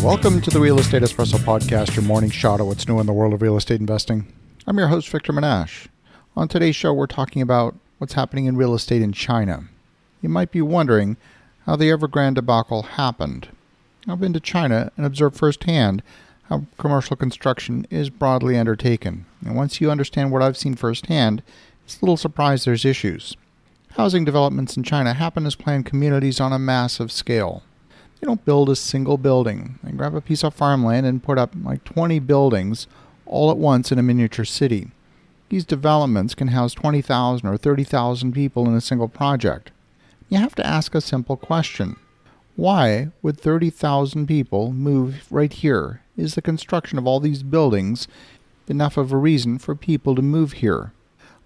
Welcome to the Real Estate Espresso Podcast, your morning shot at what's new in the world of real estate investing. I'm your host, Victor Menasce. On today's show, we're talking about what's happening in real estate in China. You might be wondering how the Evergrande debacle happened. I've been to China and observed firsthand how commercial construction is broadly undertaken. And once you understand what I've seen firsthand, it's a little surprised there's issues. Housing developments in China happen as planned communities on a massive scale. They don't build a single building. They grab a piece of farmland and put up like 20 buildings all at once in a miniature city. These developments can house 20,000 or 30,000 people in a single project. You have to ask a simple question. Why would 30,000 people move right here? Is the construction of all these buildings enough of a reason for people to move here?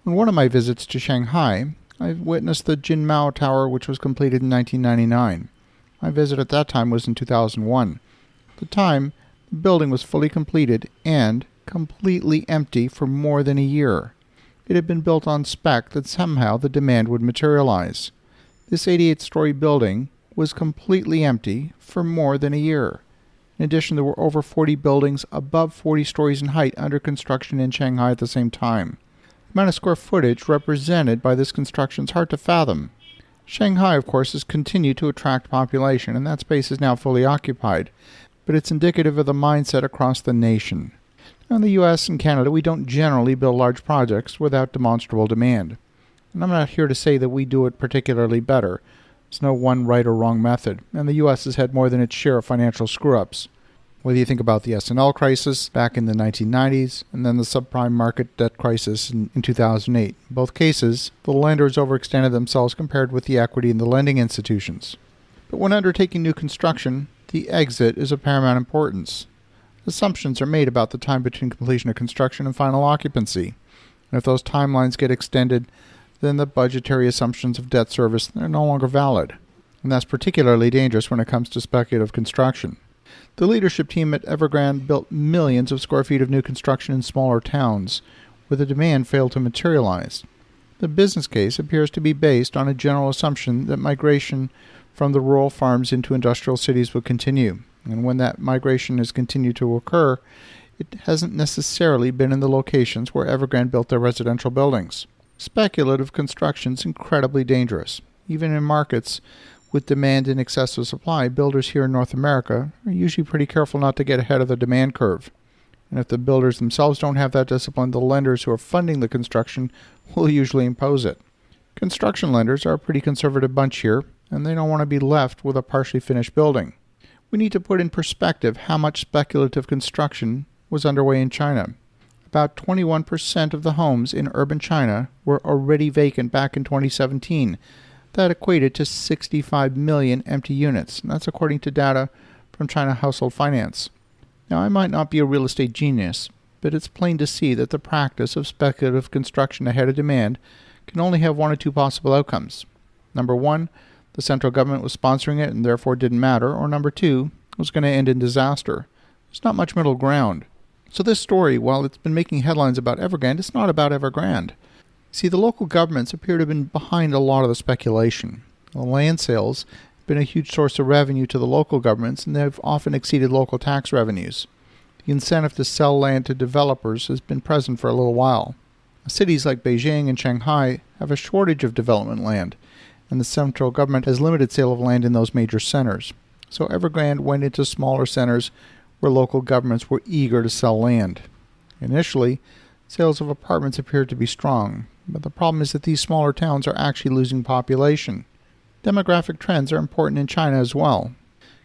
On one of my visits to Shanghai, I witnessed the Jinmao Tower, which was completed in 1999. My visit at that time was in 2001. At the time, the building was fully completed and completely empty for more than a year. It had been built on spec that somehow the demand would materialize. This 88-story building was completely empty for more than a year. In addition, there were over 40 buildings above 40 stories in height under construction in Shanghai at the same time. The amount of square footage represented by this construction is hard to fathom. Shanghai, of course, has continued to attract population, and that space is now fully occupied, but it's indicative of the mindset across the nation. Now, in the U.S. and Canada, we don't generally build large projects without demonstrable demand. And I'm not here to say that we do it particularly better. There's no one right or wrong method, and the U.S. has had more than its share of financial screw-ups. Whether you think about the S&L crisis back in the 1990s and then the subprime market debt crisis in 2008. In both cases, the lenders overextended themselves compared with the equity in the lending institutions. But when undertaking new construction, the exit is of paramount importance. Assumptions are made about the time between completion of construction and final occupancy. And if those timelines get extended, then the budgetary assumptions of debt service are no longer valid. And that's particularly dangerous when it comes to speculative construction. The leadership team at Evergrande built millions of square feet of new construction in smaller towns, where the demand failed to materialize. The business case appears to be based on a general assumption that migration from the rural farms into industrial cities will continue. And when that migration has continued to occur, it hasn't necessarily been in the locations where Evergrande built their residential buildings. Speculative construction is incredibly dangerous. Even in markets with demand in excess of supply, builders here in North America are usually pretty careful not to get ahead of the demand curve. And if the builders themselves don't have that discipline, the lenders who are funding the construction will usually impose it. Construction lenders are a pretty conservative bunch here, and they don't want to be left with a partially finished building. We need to put in perspective how much speculative construction was underway in China. About 21% of the homes in urban China were already vacant back in 2017. That equated to 65 million empty units, and that's according to data from China Household Finance. Now, I might not be a real estate genius, but it's plain to see that the practice of speculative construction ahead of demand can only have one or two possible outcomes. Number one, the central government was sponsoring it and therefore didn't matter, or number two, it was going to end in disaster. There's not much middle ground. So this story, while it's been making headlines about Evergrande, it's not about Evergrande. See, the local governments appear to have been behind a lot of the speculation. The land sales have been a huge source of revenue to the local governments, and they've often exceeded local tax revenues. The incentive to sell land to developers has been present for a little while. Cities like Beijing and Shanghai have a shortage of development land, and the central government has limited sale of land in those major centers. So Evergrande went into smaller centers where local governments were eager to sell land. Initially, sales of apartments appeared to be strong, but the problem is that these smaller towns are actually losing population. Demographic trends are important in China as well.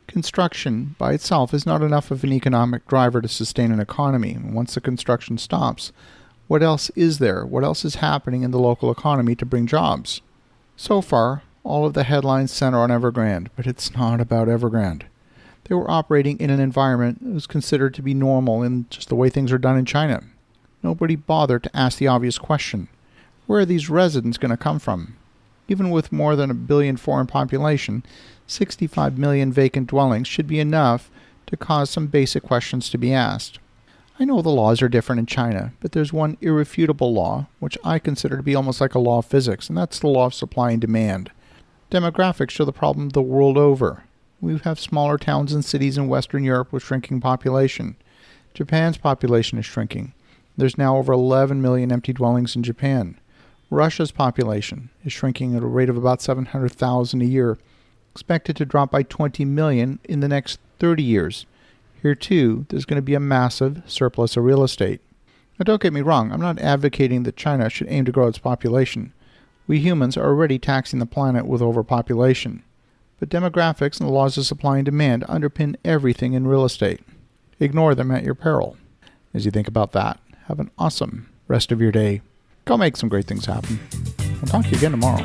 Construction by itself is not enough of an economic driver to sustain an economy. Once the construction stops, what else is there? What else is happening in the local economy to bring jobs? So far, all of the headlines center on Evergrande, but it's not about Evergrande. They were operating in an environment that was considered to be normal in just the way things are done in China. Nobody bothered to ask the obvious question. Where are these residents going to come from? Even with more than 1 billion foreign population, 65 million vacant dwellings should be enough to cause some basic questions to be asked. I know the laws are different in China, but there's one irrefutable law, which I consider to be almost like a law of physics, and that's the law of supply and demand. Demographics show the problem the world over. We have smaller towns and cities in Western Europe with shrinking population. Japan's population is shrinking. There's now over 11 million empty dwellings in Japan. Russia's population is shrinking at a rate of about 700,000 a year, expected to drop by 20 million in the next 30 years. Here too, there's going to be a massive surplus of real estate. Now don't get me wrong, I'm not advocating that China should aim to grow its population. We humans are already taxing the planet with overpopulation. But demographics and the laws of supply and demand underpin everything in real estate. Ignore them at your peril. As you think about that, have an awesome rest of your day. Go make some great things happen. I'll talk to you again tomorrow.